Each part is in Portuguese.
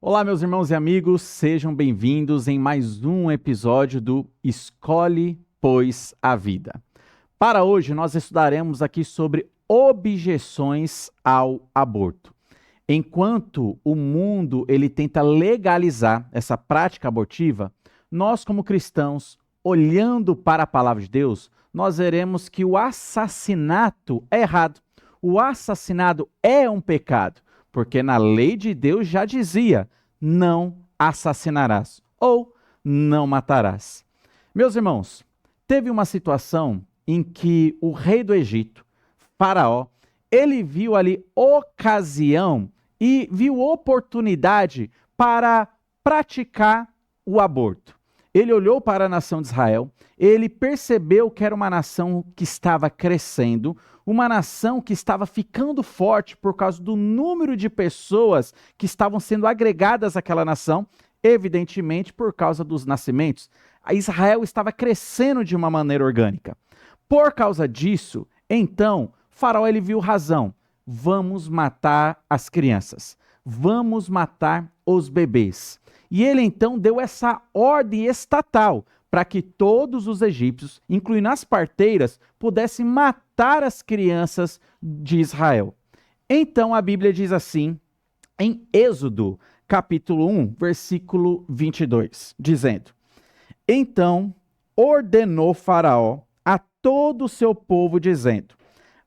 Olá, meus irmãos e amigos, sejam bem-vindos em mais um episódio do Escolhe, pois, a Vida. Para hoje, nós estudaremos aqui sobre objeções ao aborto. Enquanto o mundo ele tenta legalizar essa prática abortiva, nós, como cristãos, olhando para a palavra de Deus, nós veremos que o assassinato é errado. O assassinato é um pecado. Porque na lei de Deus já dizia, não assassinarás ou não matarás. Meus irmãos, teve uma situação em que o rei do Egito, Faraó, ele viu ali ocasião e viu oportunidade para praticar o aborto. Ele olhou para a nação de Israel, ele percebeu que era uma nação que estava crescendo, uma nação que estava ficando forte por causa do número de pessoas que estavam sendo agregadas àquela nação, evidentemente por causa dos nascimentos. Israel estava crescendo de uma maneira orgânica. Por causa disso, então, Faraó ele viu razão. Vamos matar as crianças. Vamos matar os bebês. E ele então deu essa ordem estatal para que todos os egípcios, incluindo as parteiras, pudessem matar as crianças de Israel. Então a Bíblia diz assim, em Êxodo, capítulo 1, versículo 22, dizendo: Então ordenou Faraó a todo o seu povo, dizendo: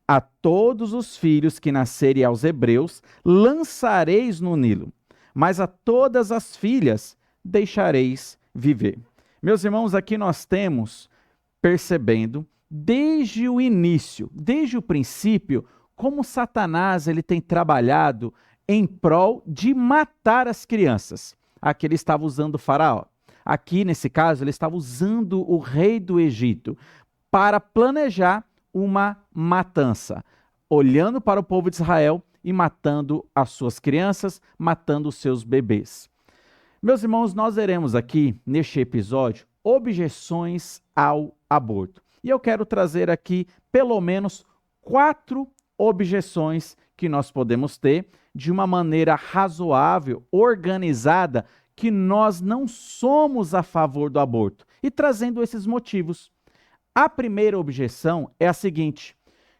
A todos os filhos que nascerem aos hebreus lançareis no Nilo, mas a todas as filhas deixareis viver. Meus irmãos, aqui nós temos, percebendo, desde o início, desde o princípio, como Satanás ele tem trabalhado em prol de matar as crianças. Aqui ele estava usando o Faraó. Aqui, nesse caso, ele estava usando o rei do Egito para planejar uma matança, olhando para o povo de Israel e matando as suas crianças, matando os seus bebês. Meus irmãos, nós veremos aqui, neste episódio, objeções ao aborto. E eu quero trazer aqui, pelo menos, 4 objeções que nós podemos ter de uma maneira razoável, organizada, que nós não somos a favor do aborto. E trazendo esses motivos. A primeira objeção é a seguinte,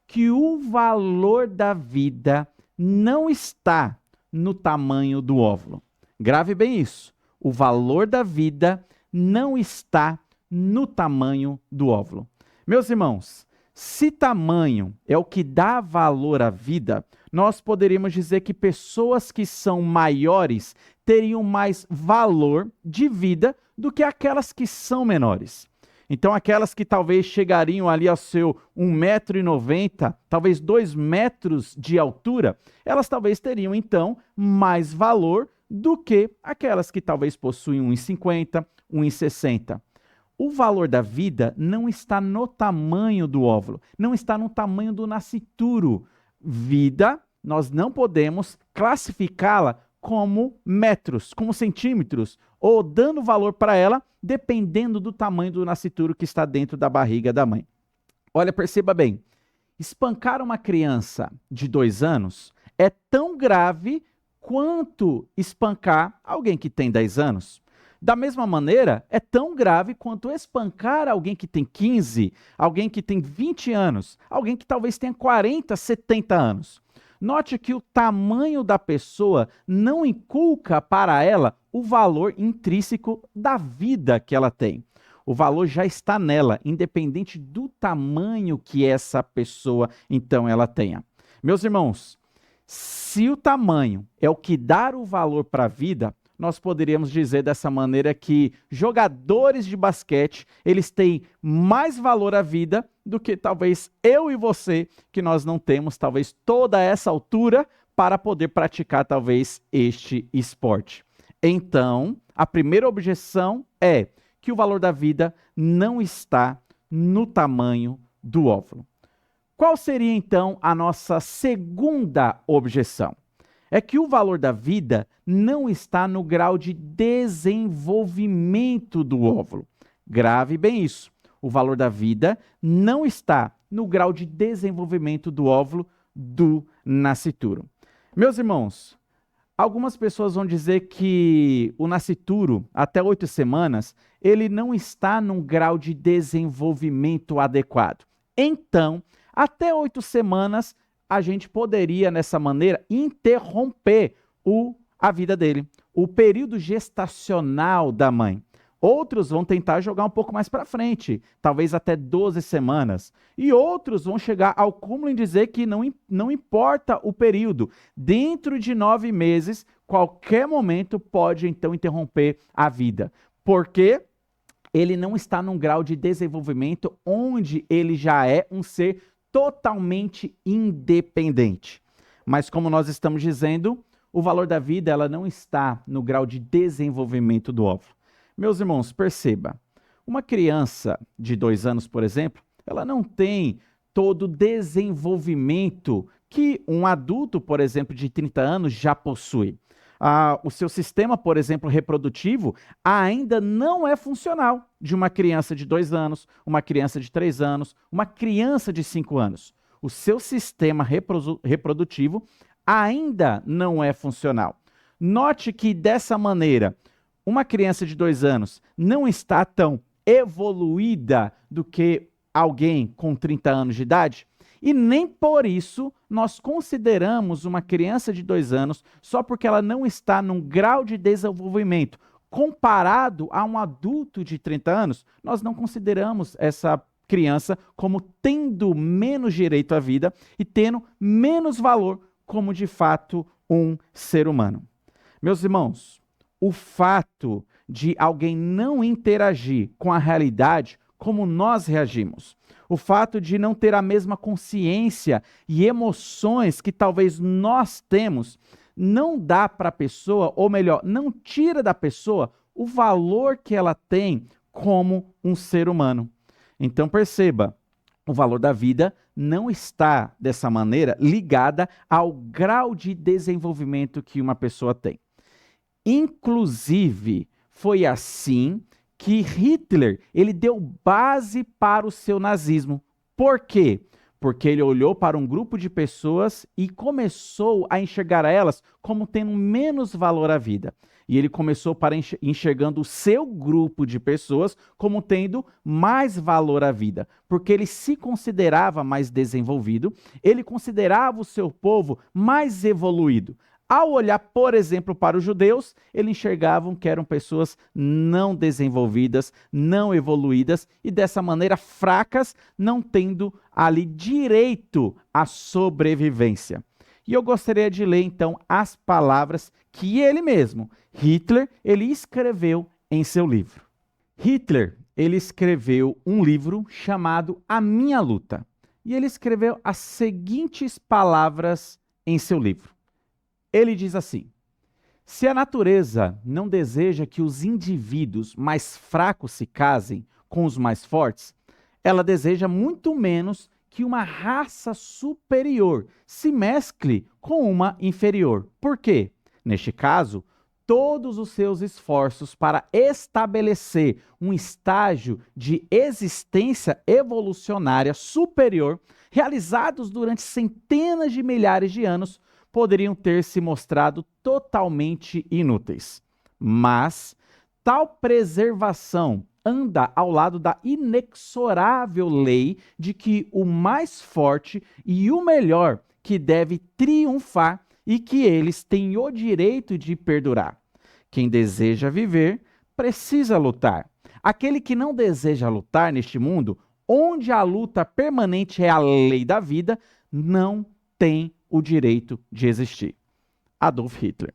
que o valor da vida não está no tamanho do óvulo. Grave bem isso. O valor da vida não está no tamanho do óvulo. Meus irmãos, se tamanho é o que dá valor à vida, nós poderíamos dizer que pessoas que são maiores teriam mais valor de vida do que aquelas que são menores. Então, aquelas que talvez chegariam ali ao seu 1,90 m, talvez 2 metros de altura, elas talvez teriam, então, mais valor do que aquelas que talvez possuem 1,50 m, 1,60 m. O valor da vida não está no tamanho do óvulo, não está no tamanho do nascituro. Vida, nós não podemos classificá-la como metros, como centímetros, ou dando valor para ela, dependendo do tamanho do nascituro que está dentro da barriga da mãe. Olha, perceba bem, espancar uma criança de 2 anos é tão grave quanto espancar alguém que tem 10 anos. Da mesma maneira, é tão grave quanto espancar alguém que tem 15, alguém que tem 20 anos, alguém que talvez tenha 40, 70 anos. Note que o tamanho da pessoa não inculca para ela o valor intrínseco da vida que ela tem. O valor já está nela, independente do tamanho que essa pessoa, então, ela tenha. Meus irmãos, se o tamanho é o que dá o valor para a vida, nós poderíamos dizer dessa maneira que jogadores de basquete, eles têm mais valor à vida do que talvez eu e você, que nós não temos talvez toda essa altura para poder praticar talvez este esporte. Então, a primeira objeção é que o valor da vida não está no tamanho do óvulo. Qual seria então a nossa segunda objeção? É que o valor da vida não está no grau de desenvolvimento do óvulo. Grave bem isso. O valor da vida não está no grau de desenvolvimento do óvulo do nascituro. Meus irmãos, Algumas pessoas vão dizer que o nascituro, até 8 semanas, ele não está num grau de desenvolvimento adequado. Então, até 8 semanas, a gente poderia, nessa maneira, interromper a vida dele, o período gestacional da mãe. Outros vão tentar jogar um pouco mais para frente, talvez até 12 semanas. E outros vão chegar ao cúmulo em dizer que não importa o período. Dentro de 9 meses, qualquer momento pode então interromper a vida. Porque ele não está num grau de desenvolvimento onde ele já é um ser totalmente independente. Mas como nós estamos dizendo, o valor da vida ela não está no grau de desenvolvimento do óvulo. Meus irmãos, perceba, uma criança de 2 anos, por exemplo, ela não tem todo o desenvolvimento que um adulto, por exemplo, de 30 anos já possui. O seu sistema, por exemplo, reprodutivo, ainda não é funcional de uma criança de 2 anos, uma criança de 3 anos, uma criança de 5 anos. O seu sistema reprodutivo ainda não é funcional. Note que, dessa maneira, uma criança de 2 anos não está tão evoluída do que alguém com 30 anos de idade, e nem por isso nós consideramos uma criança de 2 anos, só porque ela não está num grau de desenvolvimento comparado a um adulto de 30 anos, nós não consideramos essa criança como tendo menos direito à vida e tendo menos valor como de fato um ser humano. Meus irmãos, o fato de alguém não interagir com a realidade como nós reagimos, o fato de não ter a mesma consciência e emoções que talvez nós temos, não dá para a pessoa, ou melhor, não tira da pessoa o valor que ela tem como um ser humano. Então perceba, o valor da vida não está, dessa maneira, ligada ao grau de desenvolvimento que uma pessoa tem. Inclusive, foi assim que Hitler ele deu base para o seu nazismo. Por quê? Porque ele olhou para um grupo de pessoas e começou a enxergar elas como tendo menos valor à vida. E ele começou para enxergando o seu grupo de pessoas como tendo mais valor à vida, porque ele se considerava mais desenvolvido, ele considerava o seu povo mais evoluído. Ao olhar, por exemplo, para os judeus, eles enxergavam que eram pessoas não desenvolvidas, não evoluídas e dessa maneira fracas, não tendo ali direito à sobrevivência. E eu gostaria de ler então as palavras que ele mesmo, Hitler, ele escreveu em seu livro. Hitler, ele escreveu um livro chamado A Minha Luta. E ele escreveu as seguintes palavras em seu livro. Ele diz assim: se a natureza não deseja que os indivíduos mais fracos se casem com os mais fortes, ela deseja muito menos que uma raça superior se mescle com uma inferior. Por quê? Neste caso, todos os seus esforços para estabelecer um estágio de existência evolucionária superior, realizados durante centenas de milhares de anos, poderiam ter se mostrado totalmente inúteis. Mas tal preservação anda ao lado da inexorável lei de que o mais forte e o melhor que deve triunfar e que eles têm o direito de perdurar. Quem deseja viver precisa lutar. Aquele que não deseja lutar neste mundo, onde a luta permanente é a lei da vida, não tem o direito de existir. Adolf Hitler.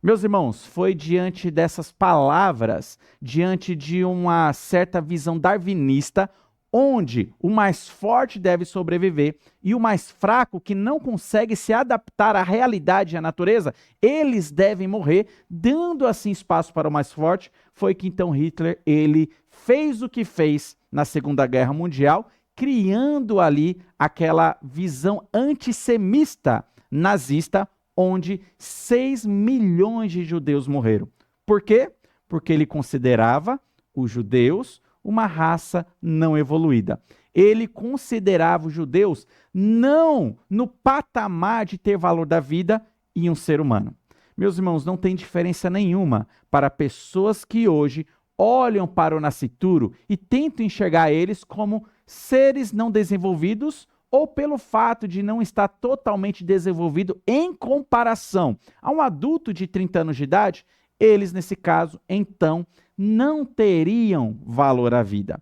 Meus irmãos, foi diante dessas palavras, diante de uma certa visão darwinista, onde o mais forte deve sobreviver e o mais fraco, que não consegue se adaptar à realidade e à natureza, eles devem morrer, dando assim espaço para o mais forte, foi que então Hitler ele fez o que fez na Segunda Guerra Mundial, criando ali aquela visão antissemita nazista, onde 6 milhões de judeus morreram. Por quê? Porque ele considerava os judeus uma raça não evoluída. Ele considerava os judeus não no patamar de ter valor da vida e um ser humano. Meus irmãos, não tem diferença nenhuma para pessoas que hoje olham para o nascituro e tentam enxergar eles como seres não desenvolvidos ou pelo fato de não estar totalmente desenvolvido em comparação a um adulto de 30 anos de idade, eles, nesse caso, então, não teriam valor à vida.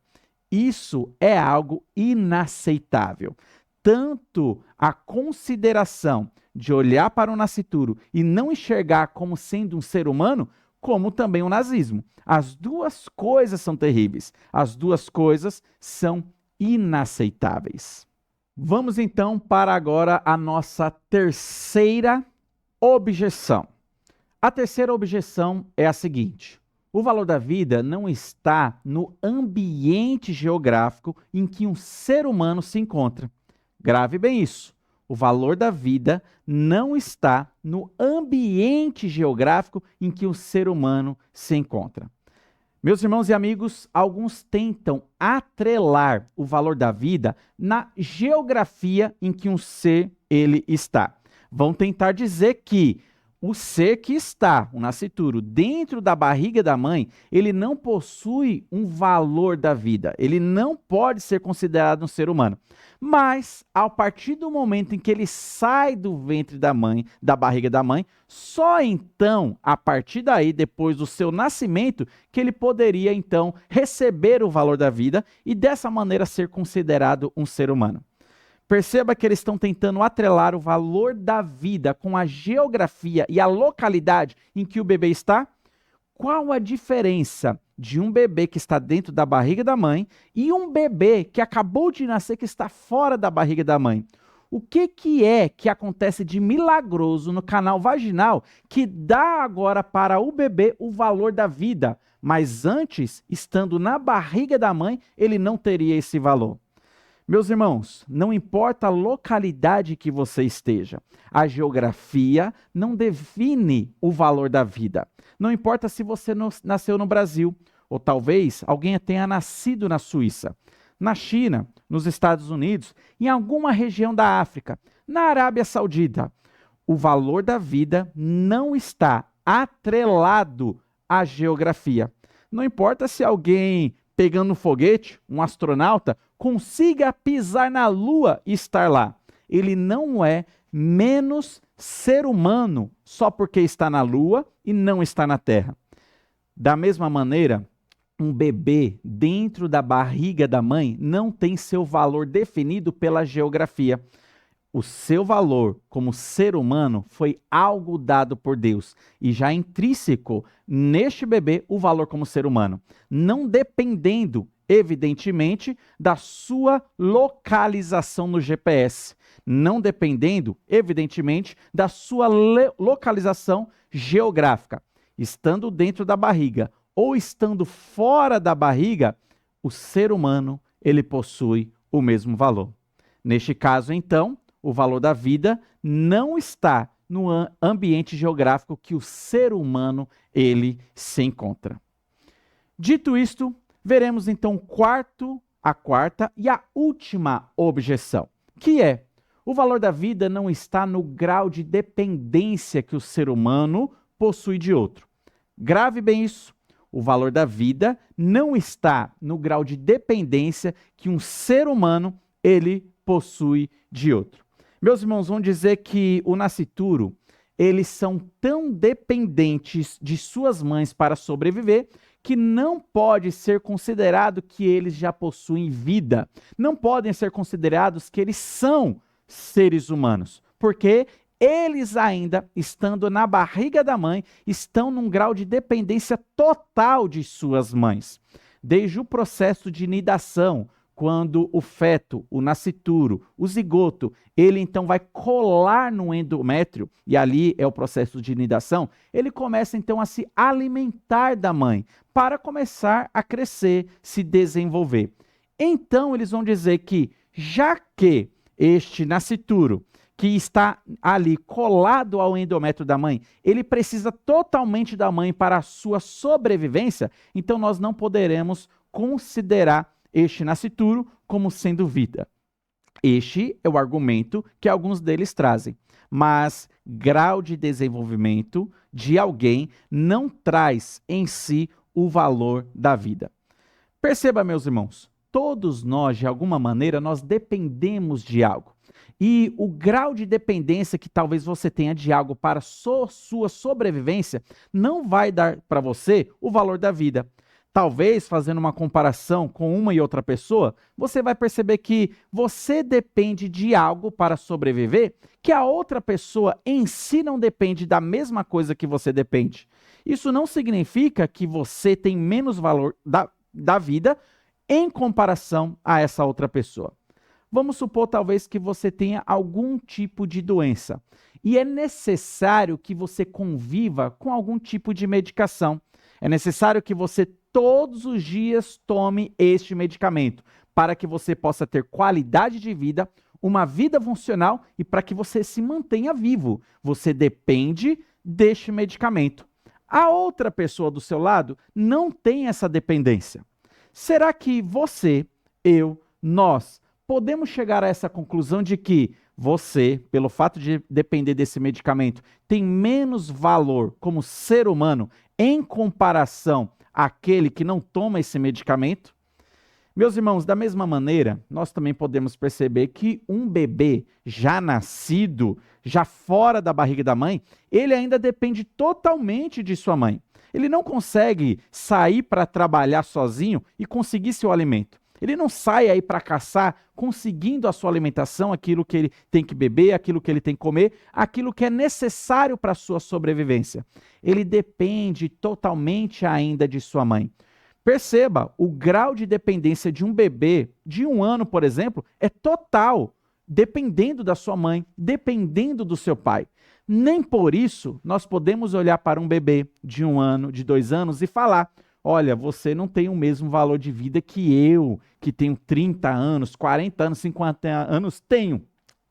Isso é algo inaceitável. Tanto a consideração de olhar para o nascituro e não enxergar como sendo um ser humano, como também o nazismo. As duas coisas são terríveis. As duas coisas são inaceitáveis. Vamos então para agora a nossa terceira objeção. A terceira objeção é a seguinte: o valor da vida não está no ambiente geográfico em que um ser humano se encontra. Grave bem isso. O valor da vida não está no ambiente geográfico em que o ser humano se encontra. Meus irmãos e amigos, alguns tentam atrelar o valor da vida na geografia em que um ser ele está. Vão tentar dizer que o ser que está, o nascituro, dentro da barriga da mãe, ele não possui um valor da vida. Ele não pode ser considerado um ser humano. Mas, a partir do momento em que ele sai do ventre da mãe, da barriga da mãe, só então, a partir daí, depois do seu nascimento, que ele poderia, então, receber o valor da vida e, dessa maneira, ser considerado um ser humano. Perceba que eles estão tentando atrelar o valor da vida com a geografia e a localidade em que o bebê está. Qual a diferença de um bebê que está dentro da barriga da mãe e um bebê que acabou de nascer que está fora da barriga da mãe? O que é que acontece de milagroso no canal vaginal que dá agora para o bebê o valor da vida, mas antes, estando na barriga da mãe, ele não teria esse valor? Meus irmãos, não importa a localidade que você esteja, a geografia não define o valor da vida. Não importa se você nasceu no Brasil, ou talvez alguém tenha nascido na Suíça, na China, nos Estados Unidos, em alguma região da África, na Arábia Saudita. O valor da vida não está atrelado à geografia. Não importa se alguém pegando um foguete, um astronauta, consiga pisar na Lua e estar lá. Ele não é menos ser humano só porque está na Lua e não está na Terra. Da mesma maneira, um bebê dentro da barriga da mãe não tem seu valor definido pela geografia. O seu valor como ser humano foi algo dado por Deus e já intrínseco neste bebê o valor como ser humano, não dependendo, evidentemente, da sua localização no GPS, não dependendo, evidentemente, da sua localização geográfica. Estando dentro da barriga ou estando fora da barriga, o ser humano ele possui o mesmo valor. Neste caso, então, o valor da vida não está no ambiente geográfico que o ser humano ele se encontra. Dito isto, veremos então a quarta e a última objeção, que é: o valor da vida não está no grau de dependência que o ser humano possui de outro. Grave bem isso. O valor da vida não está no grau de dependência que um ser humano ele possui de outro. Meus irmãos, vão dizer que o nascituro, eles são tão dependentes de suas mães para sobreviver que não pode ser considerado que eles já possuem vida. Não podem ser considerados que eles são seres humanos, porque eles ainda, estando na barriga da mãe, estão num grau de dependência total de suas mães. Desde o processo de nidação, quando o feto, o nascituro, o zigoto, ele então vai colar no endométrio, e ali é o processo de nidação, ele começa então a se alimentar da mãe, para começar a crescer, se desenvolver. Então eles vão dizer que, já que este nascituro, que está ali colado ao endométrio da mãe, ele precisa totalmente da mãe para a sua sobrevivência, então nós não poderemos considerar este nascituro como sendo vida. Este é o argumento que alguns deles trazem. mas grau de desenvolvimento de alguém não traz em si o valor da vida. Perceba, meus irmãos, todos nós, de alguma maneira, nós dependemos de algo. E o grau de dependência que talvez você tenha de algo para sua sobrevivência não vai dar para você o valor da vida. Talvez, fazendo uma comparação com uma e outra pessoa, você vai perceber que você depende de algo para sobreviver, que a outra pessoa em si não depende da mesma coisa que você depende. Isso não significa que você tem menos valor da vida em comparação a essa outra pessoa. Vamos supor, talvez, que você tenha algum tipo de doença e é necessário que você conviva com algum tipo de medicação. É necessário que você todos os dias tome este medicamento para que você possa ter qualidade de vida, uma vida funcional e para que você se mantenha vivo. Você depende deste medicamento. A outra pessoa do seu lado não tem essa dependência. Será que você, nós, podemos chegar a essa conclusão de que você, pelo fato de depender desse medicamento, tem menos valor como ser humano em comparação àquele que não toma esse medicamento? Meus irmãos, da mesma maneira, nós também podemos perceber que um bebê já nascido, já fora da barriga da mãe, ele ainda depende totalmente de sua mãe. Ele não consegue sair para trabalhar sozinho e conseguir seu alimento. Ele não sai aí para caçar conseguindo a sua alimentação, aquilo que ele tem que beber, aquilo que ele tem que comer, aquilo que é necessário para a sua sobrevivência. Ele depende totalmente ainda de sua mãe. Perceba, o grau de dependência de um bebê de 1 ano, por exemplo, é total, dependendo da sua mãe, dependendo do seu pai. Nem por isso nós podemos olhar para um bebê de 1 ano, de 2 anos e falar: olha, você não tem o mesmo valor de vida que eu, que tenho 30 anos, 40 anos, 50 anos, tenho,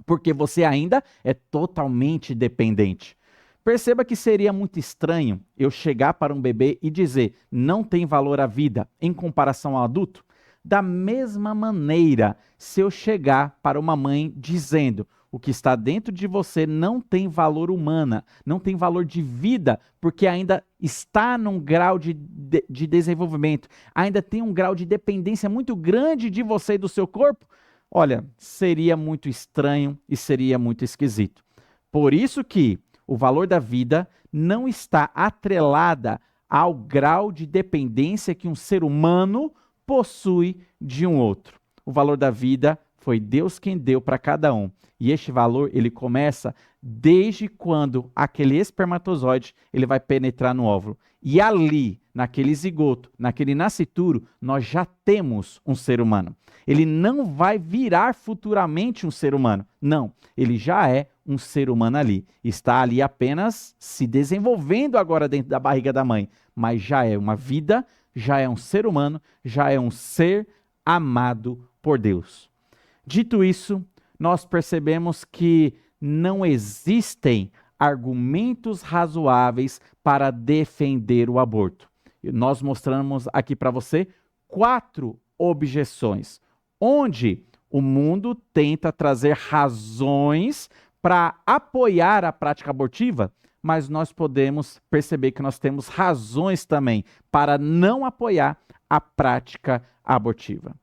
porque você ainda é totalmente dependente. Perceba que seria muito estranho eu chegar para um bebê e dizer: não tem valor a vida em comparação ao adulto. Da mesma maneira, se eu chegar para uma mãe dizendo: o que está dentro de você não tem valor humana, não tem valor de vida, porque ainda está num grau de desenvolvimento, ainda tem um grau de dependência muito grande de você e do seu corpo, olha, seria muito estranho e seria muito esquisito. Por isso que o valor da vida não está atrelada ao grau de dependência que um ser humano possui de um outro. O valor da vida foi Deus quem deu para cada um. E este valor, ele começa desde quando aquele espermatozoide ele vai penetrar no óvulo. E ali, naquele zigoto, naquele nascituro, nós já temos um ser humano. Ele não vai virar futuramente um ser humano. Não, ele já é um ser humano ali. Está ali apenas se desenvolvendo agora dentro da barriga da mãe. Mas já é uma vida, já é um ser humano, já é um ser amado por Deus. Dito isso, nós percebemos que não existem argumentos razoáveis para defender o aborto. Nós mostramos aqui para você 4 objeções, onde o mundo tenta trazer razões para apoiar a prática abortiva, mas nós podemos perceber que nós temos razões também para não apoiar a prática abortiva.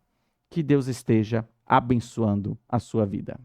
Que Deus esteja abençoando a sua vida.